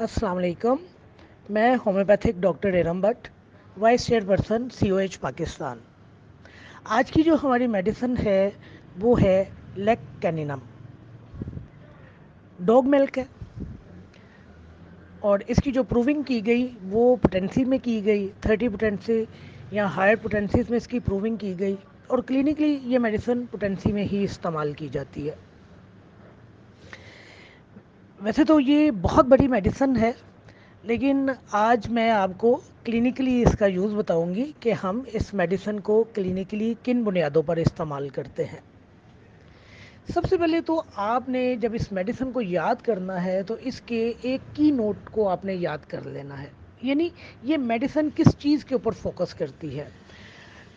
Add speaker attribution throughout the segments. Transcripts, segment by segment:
Speaker 1: अस्सलाम वालेकुम। मैं homeopathic doctor Eram Bhatt, vice chairperson COH Pakistan. आज की जो हमारी मेडिसिन है वो है लेक कैनिनम। डॉग मिल्क है और इसकी जो प्रूविंग की गई वो पोटेंसी में की गई, 30 पोटेंसी या हायर पोटेंसीज में इसकी प्रूविंग की गई और क्लिनिकली ये मेडिसिन पोटेंसी में ही इस्तेमाल की जाती है। वैसे तो ये बहुत बड़ी मेडिसिन है, लेकिन आज मैं आपको क्लिनिकली इसका यूज़ बताऊंगी कि हम इस मेडिसिन को क्लिनिकली किन बुनियादों पर इस्तेमाल करते हैं। सबसे पहले तो आपने जब इस मेडिसिन को याद करना है तो इसके एक की नोट को आपने याद कर लेना है, यानी ये मेडिसिन किस चीज़ के ऊपर फोकस करती है।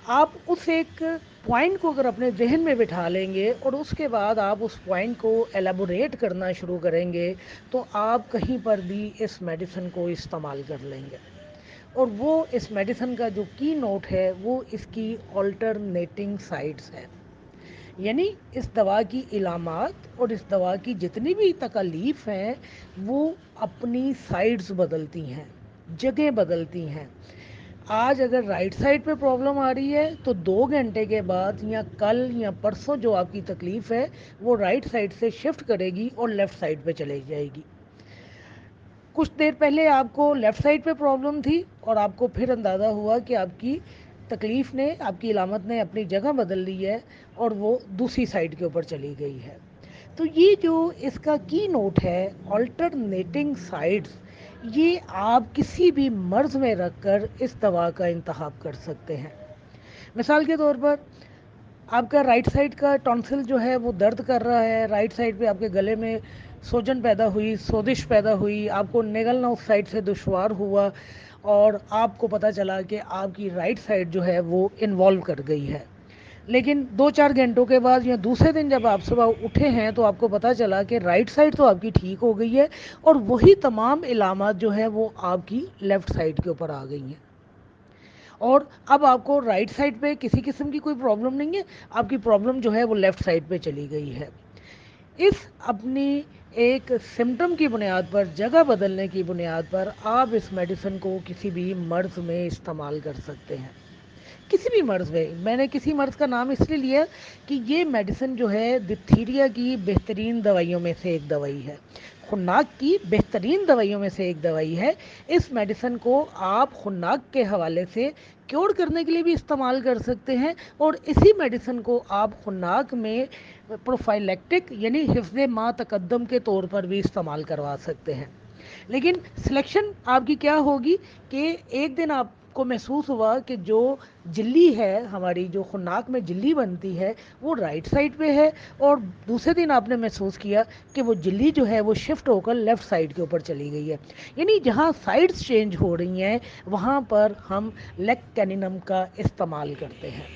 Speaker 1: आप उस एक पॉइंट को अगर अपने जहन में बिठा लेंगे और उसके बाद आप उस पॉइंट को एलेबोरेट करना शुरू करेंगे तो आप कहीं पर भी इस मेडिसिन को इस्तेमाल कर लेंगे। और वो इस मेडिसिन का जो की नोट है वो इसकी ऑल्टरनेटिंग साइड्स है, यानी इस दवा की इलामात और इस दवा की जितनी भी तकलीफ़ हैं वो अपनी साइड्स बदलती हैं, जगह बदलती हैं। आज अगर राइट साइड पे प्रॉब्लम आ रही है तो 2 घंटे के बाद या कल या परसों जो आपकी तकलीफ़ है वो राइट साइड से शिफ्ट करेगी और लेफ़्ट साइड पे चली जाएगी। कुछ देर पहले आपको लेफ़्ट साइड पे प्रॉब्लम थी और आपको फिर अंदाज़ा हुआ कि आपकी तकलीफ़ ने, आपकी इलामत ने अपनी जगह बदल ली है और वो दूसरी साइड के ऊपर चली गई है। तो ये जो इसका की नोट है ऑल्टरनेटिंग साइड्स, ये आप किसी भी मर्ज़ में रख कर इस दवा का इंतखाब कर सकते हैं। मिसाल के तौर पर आपका राइट साइड का टॉन्सिल जो है वो दर्द कर रहा है, राइट साइड पे आपके गले में सूजन पैदा हुई, सोजिश पैदा हुई, आपको निगलना उस साइड से दुश्वार हुआ और आपको पता चला कि आपकी राइट साइड जो है वो इन्वॉल्व कर गई है। लेकिन 2-4 घंटों के बाद या दूसरे दिन जब आप सुबह उठे हैं तो आपको पता चला कि राइट साइड तो आपकी ठीक हो गई है और वही तमाम इलामात जो है वो आपकी लेफ़्ट साइड के ऊपर आ गई हैं। और अब आपको राइट साइड पे किसी किस्म की कोई प्रॉब्लम नहीं है, आपकी प्रॉब्लम जो है वो लेफ़्ट साइड पे चली गई है। इस अपनी एक सिम्टम की बुनियाद पर, जगह बदलने की बुनियाद पर आप इस मेडिसिन को किसी भी मर्ज़ में इस्तेमाल कर सकते हैं। किसी भी मर्ज़ में, मैंने किसी मर्ज़ का नाम इसलिए लिया कि ये मेडिसिन जो है डिप्थीरिया की बेहतरीन दवाइयों में से एक दवाई है, खुन्नाक की बेहतरीन दवाइयों में से एक दवाई है। इस मेडिसिन को आप खुन्नाक के हवाले से क्योर करने के लिए भी इस्तेमाल कर सकते हैं और इसी मेडिसिन को आप खुन्नाक में प्रोफाइलेक्टिक यानी हिफ्ज़ मा तकद्दम के तौर पर भी इस्तेमाल करवा सकते हैं। लेकिन सिलेक्शन आपकी क्या होगी कि एक दिन आपको महसूस हुआ कि जो झिल्ली है हमारी, जो खुन्नाक में झिल्ली बनती है वो राइट साइड पे है और दूसरे दिन आपने महसूस किया कि वो झिल्ली जो है वो शिफ्ट होकर लेफ़्ट साइड के ऊपर चली गई है। यानी जहाँ साइड्स चेंज हो रही हैं वहाँ पर हम लेक कैनिनम का इस्तेमाल करते हैं।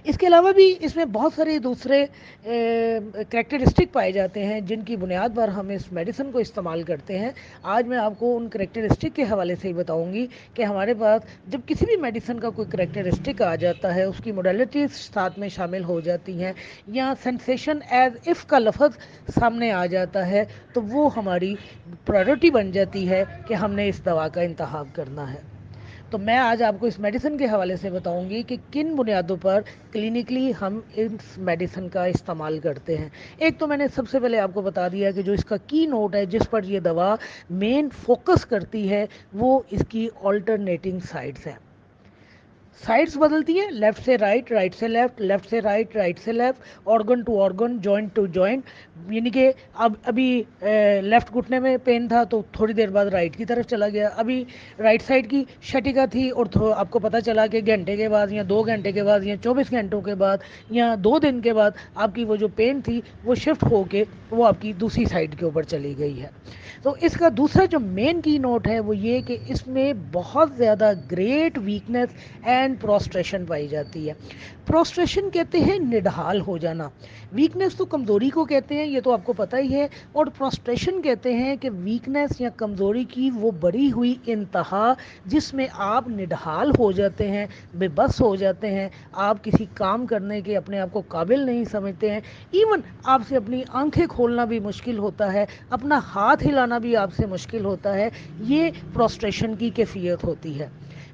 Speaker 1: इसके अलावा भी इसमें बहुत सारे दूसरे करैक्टरिस्टिक पाए जाते हैं जिनकी बुनियाद पर हम इस मेडिसिन को इस्तेमाल करते हैं। आज मैं आपको उन करैक्टरिस्टिक के हवाले से ही बताऊंगी कि हमारे पास जब किसी भी मेडिसिन का कोई करैक्टरिस्टिक आ जाता है, उसकी मोडेलिटीज़ साथ में शामिल हो जाती हैं या सेंसेशन एज इफ़ का लफ्ज़ सामने आ जाता है तो वो हमारी प्रायोरिटी बन जाती है कि हमने इस दवा का इंतखाब करना है। तो मैं आज आपको इस मेडिसिन के हवाले से बताऊंगी कि किन बुनियादों पर क्लिनिकली हम इस मेडिसिन का इस्तेमाल करते हैं। एक तो मैंने सबसे पहले आपको बता दिया कि जो इसका की नोट है जिस पर ये दवा मेन फोकस करती है वो इसकी ऑल्टरनेटिंग साइड्स हैं। साइड्स बदलती हैं, लेफ़्ट से राइट, राइट से लेफ़्ट, लेफ़्ट से राइट, राइट से left, organ to organ, joint to joint. यानी कि अब अभी लेफ़्ट घुटने में पेन था तो थोड़ी देर बाद राइट की तरफ चला गया, अभी राइट साइड की शटिका थी और आपको पता चला कि घंटे के बाद या 2 घंटे के बाद या 24 घंटों के बाद या 2 दिन के बाद आपकी वो जो पेन थी वो शिफ्ट होके वो आपकी दूसरी साइड के ऊपर चली गई है। तो इसका दूसरा जो मेन की नोट है वो ये कि इसमें बहुत ज़्यादा ग्रेट वीकनेस اینڈ प्रोस्ट्रेशन पाई जाती है। प्रोस्ट्रेशन कहते हैं निढाल हो जाना, वीकनेस तो कमज़ोरी को कहते हैं, ये तो आपको पता ही है, और प्रोस्ट्रेशन कहते हैं कि वीकनेस या कमज़ोरी की वो बढ़ी हुई इंतहा जिसमें आप निढाल हो जाते हैं, बेबस हो जाते हैं, आप किसी काम करने के अपने आप को काबिल नहीं समझते हैं, इवन आपसे अपनी आंखें खोलना भी मुश्किल होता है, अपना हाथ हिलाना भी आपसे मुश्किल होता है। ये प्रोस्ट्रेशन की कैफियत होती है।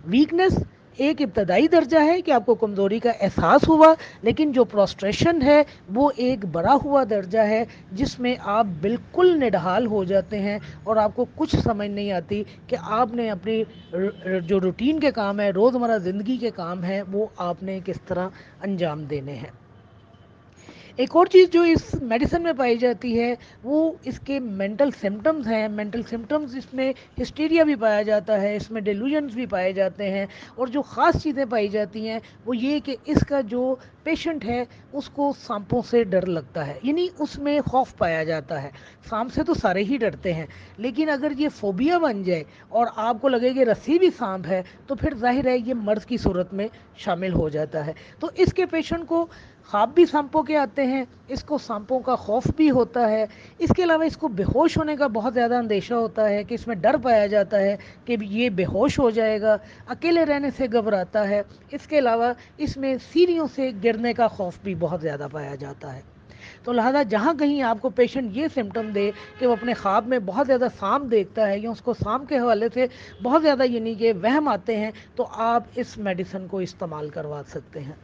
Speaker 1: वीकनेस एक इब्तदाई दर्जा है कि आपको कमज़ोरी का एहसास हुआ, लेकिन जो प्रोस्ट्रेशन है वो एक बढ़ा हुआ दर्जा है जिसमें आप बिल्कुल निढाल हो जाते हैं और आपको कुछ समझ नहीं आती कि आपने अपनी जो रूटीन के काम है, रोज़मर्रा ज़िंदगी के काम हैं, वो आपने किस तरह अंजाम देने हैं। एक और चीज़ जो इस मेडिसिन में पाई जाती है वो इसके मेंटल सिम्टम्स हैं। मेंटल सिम्टम्स इसमें हिस्टीरिया भी पाया जाता है, इसमें डिल्यूजन्स भी पाए जाते हैं, और जो ख़ास चीज़ें पाई जाती हैं वो ये कि इसका जो पेशेंट है उसको सांपों से डर लगता है, यानी उसमें खौफ पाया जाता है। सांप से तो सारे ही डरते हैं, लेकिन अगर ये फोबिया बन जाए और आपको लगे कि रस्सी भी सांप है तो फिर जाहिर है ये मर्ज़ की सूरत में शामिल हो जाता है। तो इसके पेशेंट को ख्वाब भी सांपों के आते हैं, इसको सांपों का खौफ भी होता है, इसके अलावा इसको बेहोश होने का बहुत ज़्यादा अंदेशा होता है कि इसमें डर पाया जाता है कि ये बेहोश हो जाएगा, अकेले रहने से घबराता है, इसके अलावा इसमें सीढ़ियों से गिरने का खौफ भी बहुत ज़्यादा पाया जाता है। तो लिहाजा जहाँ कहीं आपको पेशेंट ये सिम्टम दे कि वो अपने ख्वाब में बहुत ज़्यादा सांप देखता है या उसको सांप के हवाले से बहुत ज़्यादा यानी कि वहम आते हैं, तो आप इस मेडिसिन को इस्तेमाल करवा सकते हैं।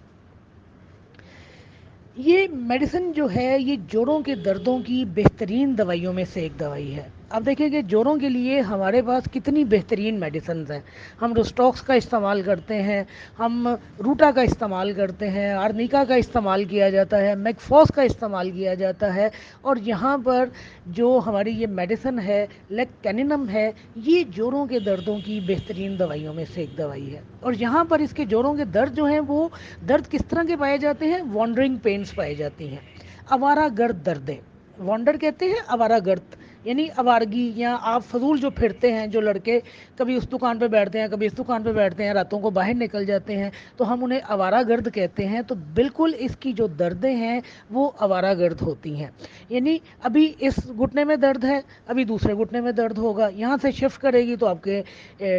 Speaker 1: ये मेडिसिन जो है ये जोड़ों के दर्दों की बेहतरीन दवाइयों में से एक दवाई है। अब देखिए कि जोड़ों के लिए हमारे पास कितनी बेहतरीन मेडिसिन हैं। हम रोस्टॉक्स का इस्तेमाल करते हैं, हम रूटा का इस्तेमाल करते हैं, आर्निका का इस्तेमाल किया जाता है, मैकफॉस का इस्तेमाल किया जाता है, और यहाँ पर जो हमारी ये मेडिसिन है लेक्टेनिनम है, ये जोड़ों के दर्दों की बेहतरीन दवाइयों में से एक दवाई है। और यहाँ पर इसके जोड़ों के दर्द जो हैं वो दर्द किस तरह के पाए जाते हैं, वॉन्डरिंग पेन्स पाए जाती हैं, आवारा गर्द दर्दें। वॉन्डर कहते हैं आवारा गर्द, यानी आवारगी, या आप फजूल जो फिरते हैं, जो लड़के कभी उस दुकान पे बैठते हैं कभी इस दुकान पे बैठते हैं, रातों को बाहर निकल जाते हैं, तो हम उन्हें आवारा गर्द कहते हैं। तो बिल्कुल इसकी जो दर्दें हैं वो आवारा गर्द होती हैं, यानी अभी इस घुटने में दर्द है, अभी दूसरे घुटने में दर्द होगा, यहाँ से शिफ्ट करेगी तो आपके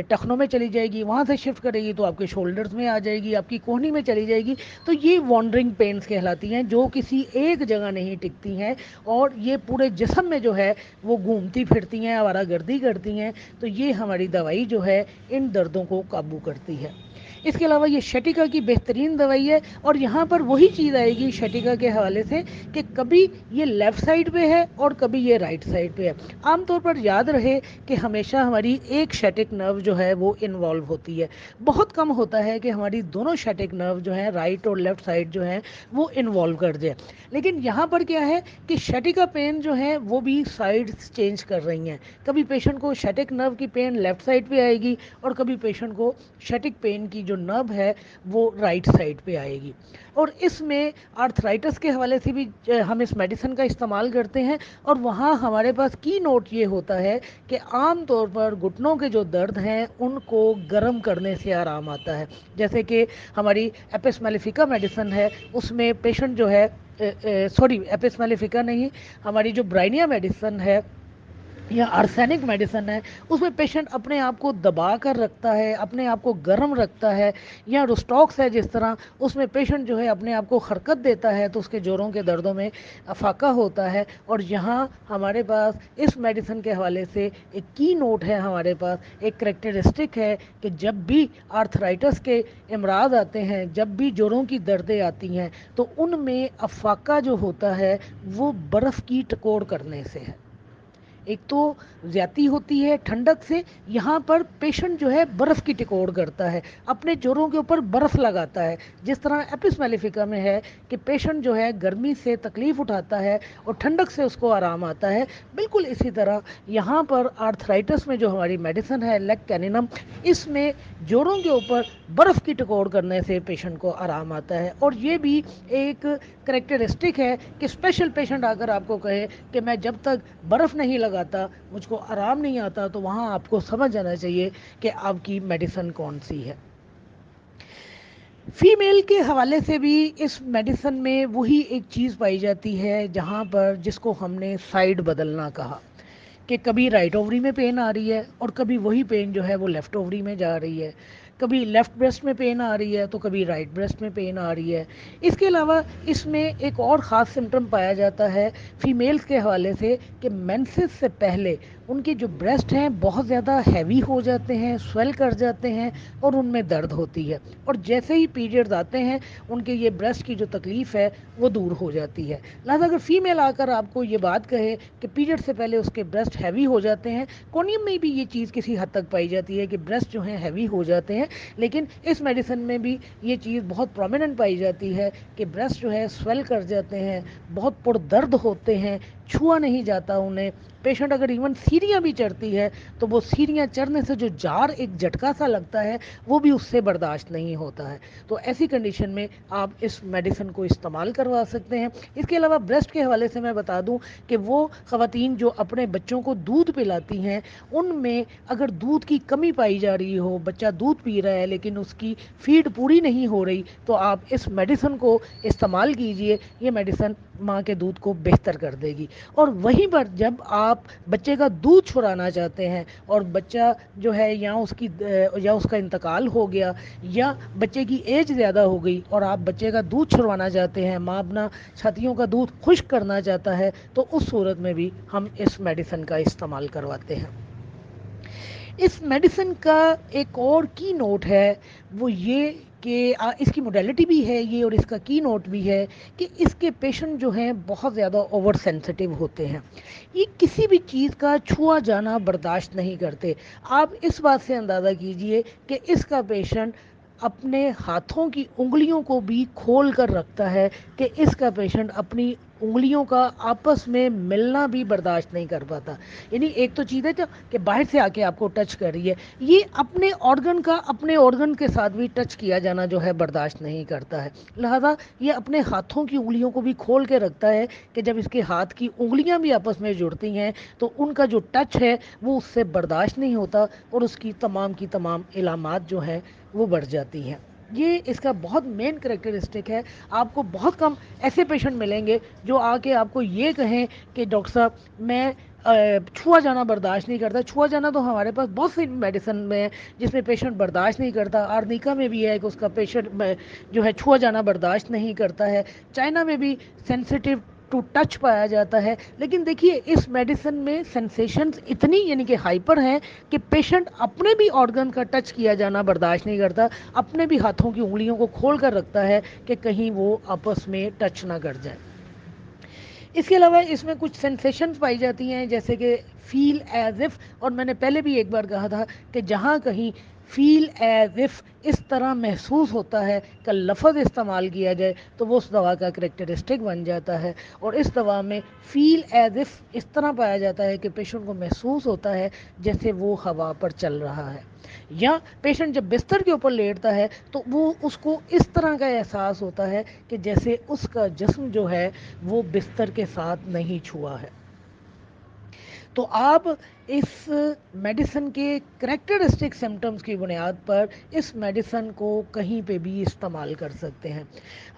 Speaker 1: टखनों में चली जाएगी, वहाँ से शिफ्ट करेगी तो आपके शोल्डर्स में आ जाएगी, आपकी कोहनी में चली जाएगी। तो ये वॉन्डरिंग पेन्स कहलाती हैं, जो किसी एक जगह नहीं टिकती हैं और ये पूरे जिस्म में जो है वो घूमती फिरती हैं, आवारागर्दी करती हैं। तो ये हमारी दवाई जो है इन दर्दों को काबू करती है। इसके अलावा ये शटिका की बेहतरीन दवाई है, और यहाँ पर वही चीज़ आएगी शटिका के हवाले से कि कभी ये लेफ़्ट साइड पे है और कभी ये राइट साइड पे है। आमतौर पर याद रहे कि हमेशा हमारी एक शैटिक नर्व जो है वो इन्वॉल्व होती है, बहुत कम होता है कि हमारी दोनों शैटिक नर्व जो हैं राइट और लेफ़्ट साइड जो हैं वो इन्वॉल्व कर जाए। लेकिन यहाँ पर क्या है कि शटिका पेन जो है वो भी साइड चेंज कर रही हैं, कभी पेशेंट को शैटिक नर्व की पेन लेफ़्ट साइड पे आएगी और कभी पेशेंट को शैटिक पेन की जो नर्व है वो राइट साइड पे आएगी। और इसमें आर्थराइटिस के हवाले से भी हम इस मेडिसिन का इस्तेमाल करते हैं, और वहाँ हमारे पास की नोट ये होता है कि आम तौर पर घुटनों के जो दर्द हैं उनको गर्म करने से आराम आता है। जैसे कि हमारी एपिस मेलिफिका मेडिसिन है, उसमें पेशेंट जो है सॉरी एपिस मेलिफिका नहीं, हमारी जो ब्राइनिया मेडिसिन है या आर्सेनिक मेडिसिन है, उसमें पेशेंट अपने आप को दबा कर रखता है, अपने आप को गर्म रखता है। या रोस्टॉक्स है जिस तरह, उसमें पेशेंट जो है अपने आप को हरकत देता है तो उसके जोड़ों के दर्दों में अफाका होता है। और यहाँ हमारे पास इस मेडिसिन के हवाले से एक की नोट है, हमारे पास एक करेक्टरिस्टिक है कि जब भी आर्थराइटिस के अमराज आते हैं, जब भी जोड़ों की दर्दें आती हैं, तो उनमें अफाका जो होता है वो बर्फ़ की टकोर करने से है। एक तो ज़्यादती होती है ठंडक से, यहाँ पर पेशेंट जो है बर्फ़ की टिकोड़ करता है, अपने जोड़ों के ऊपर बर्फ़ लगाता है। जिस तरह एपिस मेलिफिका में है कि पेशेंट जो है गर्मी से तकलीफ़ उठाता है और ठंडक से उसको आराम आता है, बिल्कुल इसी तरह यहाँ पर आर्थराइटिस में जो हमारी मेडिसिन है लेक्टेनिनम, इसमें जोड़ों के ऊपर बर्फ़ की टिकोड़ करने से पेशेंट को आराम आता है। और ये भी एक करेक्टरिस्टिक है कि स्पेशल पेशेंट अगर आपको कहे कि मैं जब तक बर्फ़ नहीं लगाता मुझको आराम नहीं आता, तो वहाँ आपको समझ आना चाहिए कि आपकी मेडिसिन कौन सी है। फीमेल के हवाले से भी इस मेडिसिन में वही एक चीज़ पाई जाती है जहाँ पर जिसको हमने साइड बदलना कहा, कि कभी राइट ओवरी में पेन आ रही है और कभी वही पेन जो है वो लेफ़्ट ओवरी में जा रही है, कभी लेफ़्ट ब्रेस्ट में पेन आ रही है तो कभी राइट ब्रेस्ट में पेन आ रही है। इसके अलावा इसमें एक और ख़ास सिम्टम पाया जाता है फीमेल्स के हवाले से कि मेंसेस से पहले उनके जो ब्रेस्ट हैं बहुत ज़्यादा हैवी हो जाते हैं, स्वेल कर जाते हैं और उनमें दर्द होती है, और जैसे ही पीरियड्स आते हैं उनके ये ब्रेस्ट की जो तकलीफ़ है वो दूर हो जाती है। लिहाजा अगर फीमेल आकर आपको ये बात कहे कि पीरियड से पहले उसके ब्रेस्ट हैवी हो जाते हैं, कोनियम में भी ये चीज़ किसी हद तक पाई जाती है कि ब्रेस्ट जो हैं हैवी हो जाते हैं, लेकिन इस मेडिसिन में भी ये चीज़ बहुत प्रोमिनेंट पाई जाती है कि ब्रेस्ट जो है स्वेल कर जाते हैं, बहुत पुरदर्द होते हैं, छुआ नहीं जाता उन्हें। पेशेंट अगर इवन सीढ़ियाँ भी चढ़ती है तो वो सीढ़ियाँ चढ़ने से जो जार एक झटका सा लगता है वो भी उससे बर्दाश्त नहीं होता है। तो ऐसी कंडीशन में आप इस मेडिसिन को इस्तेमाल करवा सकते हैं। इसके अलावा ब्रेस्ट के हवाले से मैं बता दूं कि वो ख़वातीन जो अपने बच्चों को दूध पिलाती हैं, उनमें अगर दूध की कमी पाई जा रही हो, बच्चा दूध पी रहा है लेकिन उसकी फीड पूरी नहीं हो रही, तो आप इस मेडिसिन को इस्तेमाल कीजिए। ये मेडिसिन माँ के दूध को बेहतर कर देगी। और वहीं पर जब आप बच्चे का दूध छुड़ाना चाहते हैं और बच्चा जो है या उसका इंतकाल हो गया या बच्चे की एज ज़्यादा हो गई और आप बच्चे का दूध छुड़वाना चाहते हैं, माँ अपना छातियों का दूध खुश्क करना चाहता है, तो उस सूरत में भी हम इस मेडिसिन का इस्तेमाल करवाते हैं। इस मेडिसिन का एक और की नोट है वो ये कि इसकी मोडेलिटी भी है ये, और इसका की नोट भी है कि इसके पेशेंट जो हैं बहुत ज़्यादा ओवर सेंसिटिव होते हैं, ये किसी भी चीज़ का छुआ जाना बर्दाश्त नहीं करते। आप इस बात से अंदाज़ा कीजिए कि इसका पेशेंट अपने हाथों की उंगलियों को भी खोल कर रखता है, कि इसका पेशेंट अपनी उंगलियों का आपस में मिलना भी बर्दाश्त नहीं कर पाता। यानी एक तो चीज़ है जो कि बाहर से आके आपको टच कर रही है, ये अपने ऑर्गन के साथ भी टच किया जाना जो है बर्दाश्त नहीं करता है। लिहाजा ये अपने हाथों की उंगलियों को भी खोल के रखता है कि जब इसके हाथ की उंगलियां भी आपस में जुड़ती हैं तो उनका जो टच है वो उससे बर्दाश्त नहीं होता और उसकी तमाम की तमाम इलामात जो हैं वो बढ़ जाती हैं। ये इसका बहुत मेन करेक्टरिस्टिक है। आपको बहुत कम ऐसे पेशेंट मिलेंगे जो आके आपको ये कहें कि डॉक्टर साहब मैं छुआ जाना बर्दाश्त नहीं करता। छुआ जाना तो हमारे पास बहुत सी मेडिसिन में है जिसमें पेशेंट बर्दाश्त नहीं करता। आर्निका में भी है कि उसका पेशेंट जो है छुआ जाना बर्दाश्त नहीं करता है। चाइना में भी सेंसिटिव टू टच पाया जाता है। लेकिन देखिए इस मेडिसिन में सेंसेशंस इतनी यानी कि हाइपर हैं कि पेशेंट अपने भी ऑर्गन का टच किया जाना बर्दाश्त नहीं करता, अपने भी हाथों की उंगलियों को खोल कर रखता है कि कहीं वो आपस में टच ना कर जाए। इसके अलावा इसमें कुछ सेंसेशंस पाई जाती हैं जैसे कि फील एज इफ़, और मैंने पहले भी एक बार कहा था कि जहाँ कहीं फील एज इफ़ इस तरह महसूस होता है कि लफ्ज़ इस्तेमाल किया जाए तो वो उस दवा का करेक्टरिस्टिक बन जाता है। और इस दवा में फ़ील एज इफ़ इस तरह पाया जाता है कि पेशेंट को महसूस होता है जैसे वो हवा पर चल रहा है, या पेशेंट जब बिस्तर के ऊपर लेटता है तो वो उसको इस तरह का एहसास होता है कि जैसे उसका जिस्म जो है वो बिस्तर के साथ नहीं छुआ है। तो आप इस मेडिसिन के करेक्टरिस्टिक सिम्टम्स की बुनियाद पर इस मेडिसिन को कहीं पे भी इस्तेमाल कर सकते हैं।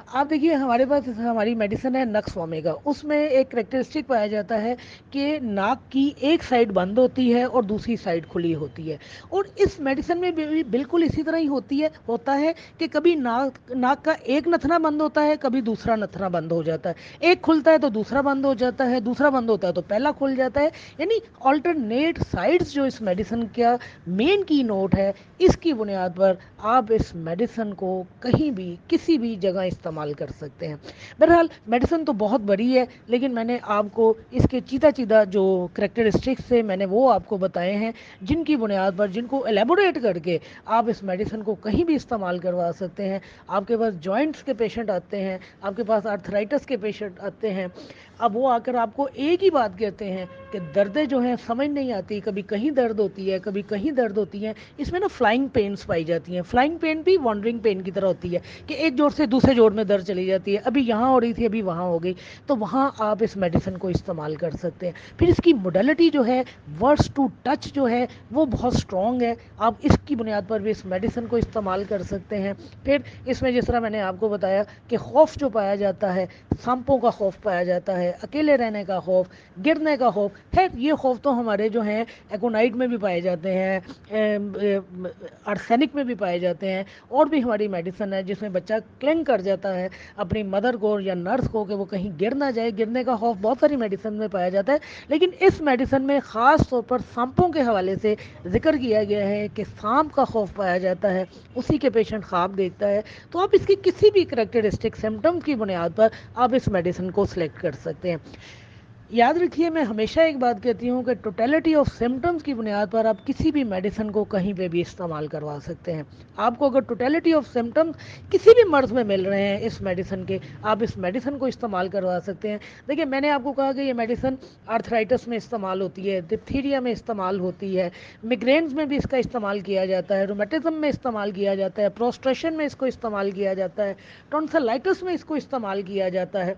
Speaker 1: आप देखिए हमारे पास हमारी मेडिसिन है नक्स ओमेगा, उसमें एक करेक्टरिस्टिक पाया जाता है कि नाक की एक साइड बंद होती है और दूसरी साइड खुली होती है। और इस मेडिसिन में भी बिल्कुल इसी तरह ही होता है कि कभी नाक का एक नथना बंद होता है, कभी दूसरा नथना बंद हो जाता है। एक खुलता है तो दूसरा बंद हो जाता है, दूसरा बंद होता है तो पहला खुल जाता है। यानी ऑल्टरनेट साइड्स जो इस मेडिसिन का मेन की नोट है, इसकी बुनियाद पर आप इस मेडिसिन को कहीं भी किसी भी जगह इस्तेमाल कर सकते हैं। बहरहाल मेडिसिन तो बहुत बड़ी है, लेकिन मैंने आपको इसके चीता चीता जो करेक्टरिस्टिक्स से मैंने वो आपको बताए हैं, जिनकी बुनियाद पर जिनको एलेबोरेट करके आप इस मेडिसिन को कहीं भी इस्तेमाल करवा सकते हैं। आपके पास जॉइंट्स के पेशेंट आते हैं, आपके पास आर्थराइटिस के पेशेंट आते हैं, اب وہ آ کر آپ کو ایک ہی بات کہتے ہیں کہ دردیں جو ہیں سمجھ نہیں آتی، کبھی کہیں درد ہوتی ہے، کبھی کہیں درد ہوتی ہیں، اس میں نا فلائنگ پینس پائی جاتی ہیں. فلائنگ پین بھی وانڈرنگ پین کی طرح ہوتی ہے کہ ایک جوڑ سے دوسرے جوڑ میں درد چلی جاتی ہے، ابھی یہاں ہو رہی تھی ابھی وہاں ہو گئی، تو وہاں آپ اس میڈیسن کو استعمال کر سکتے ہیں. پھر اس کی موڈیلٹی جو ہے ورڈس ٹو ٹچ جو ہے وہ بہت اسٹرانگ ہے، آپ اس کی بنیاد پر بھی اس میڈیسن کو استعمال کر سکتے ہیں. پھر اس میں جس طرح میں نے آپ کو بتایا کہ خوف جو پایا جاتا ہے، سانپوں کا خوف پایا جاتا ہے، اکیلے رہنے کا خوف، گرنے کا خوف ہے، یہ خوف تو ہمارے جو ہیں ایکونائٹ میں بھی پائے جاتے ہیں، آرسینک میں بھی پائے جاتے ہیں، اور بھی ہماری میڈیسن ہے جس میں بچہ کلنگ کر جاتا ہے اپنی مدر کو یا نرس کو کہ وہ کہیں گر نہ جائے، گرنے کا خوف بہت ساری میڈیسن میں پایا جاتا ہے. لیکن اس میڈیسن میں خاص طور پر سانپوں کے حوالے سے ذکر کیا گیا ہے کہ سانپ کا خوف پایا جاتا ہے، اسی کے پیشنٹ خواب دیکھتا ہے. تو آپ اس کی کسی بھی کریکٹرسٹک سمٹم کی بنیاد پر آپ اس میڈیسن کو سلیکٹ کر سکتے ہیں. یاد رکھیے میں ہمیشہ ایک بات کہتی ہوں کہ ٹوٹیلٹی آف سمٹمز کی بنیاد پر آپ کسی بھی میڈیسن کو کہیں پہ بھی استعمال کروا سکتے ہیں. آپ کو اگر ٹوٹیلٹی آف سمٹمز کسی بھی مرض میں مل رہے ہیں اس میڈیسن کے، آپ اس میڈیسن کو استعمال کروا سکتے ہیں. دیکھیں میں نے آپ کو کہا کہ یہ میڈیسن آرتھرائٹس میں استعمال ہوتی ہے، ڈپتھیریا میں استعمال ہوتی ہے، میگرینز میں بھی اس کا استعمال کیا جاتا ہے، رومیٹزم میں استعمال کیا جاتا ہے، پروسٹریشن میں اس کو استعمال کیا جاتا ہے، ٹونسلائٹس میں اس کو استعمال کیا جاتا ہے،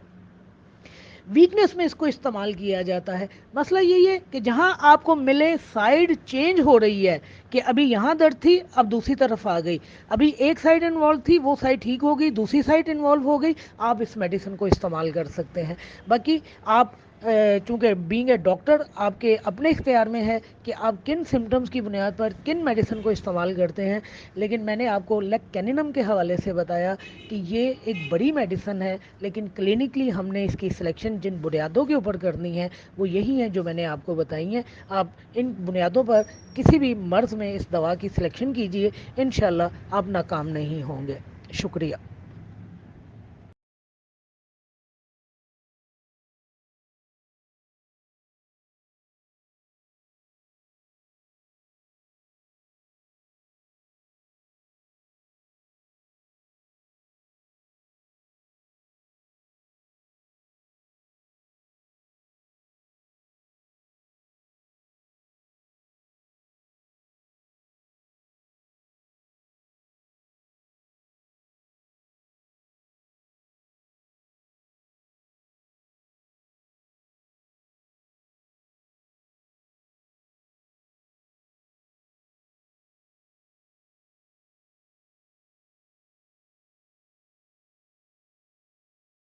Speaker 1: ویکنس میں اس کو استعمال کیا جاتا ہے. مسئلہ یہی ہے کہ جہاں آپ کو ملے سائیڈ چینج ہو رہی ہے کہ ابھی یہاں درد تھی اب دوسری طرف آ گئی، ابھی ایک سائیڈ انوالو تھی وہ سائیڈ ٹھیک ہو گئی، دوسری سائیڈ انوالو ہو گئی، آپ اس میڈیسن کو استعمال کر سکتے ہیں. باقی آپ چونکہ بینگ اے ڈاکٹر آپ کے اپنے اختیار میں ہے کہ آپ کن سمٹمز کی بنیاد پر کن میڈیسن کو استعمال کرتے ہیں. لیکن میں نے آپ کو لیک کینینم کے حوالے سے بتایا کہ یہ ایک بڑی میڈیسن ہے، لیکن کلینکلی ہم نے اس کی سلیکشن جن بنیادوں کے اوپر کرنی ہے وہ یہی ہیں جو میں نے آپ کو بتائی ہیں. آپ ان بنیادوں پر کسی بھی مرض میں اس دوا کی سلیکشن کیجئے، انشاءاللہ آپ ناکام نہیں ہوں گے. شکریہ.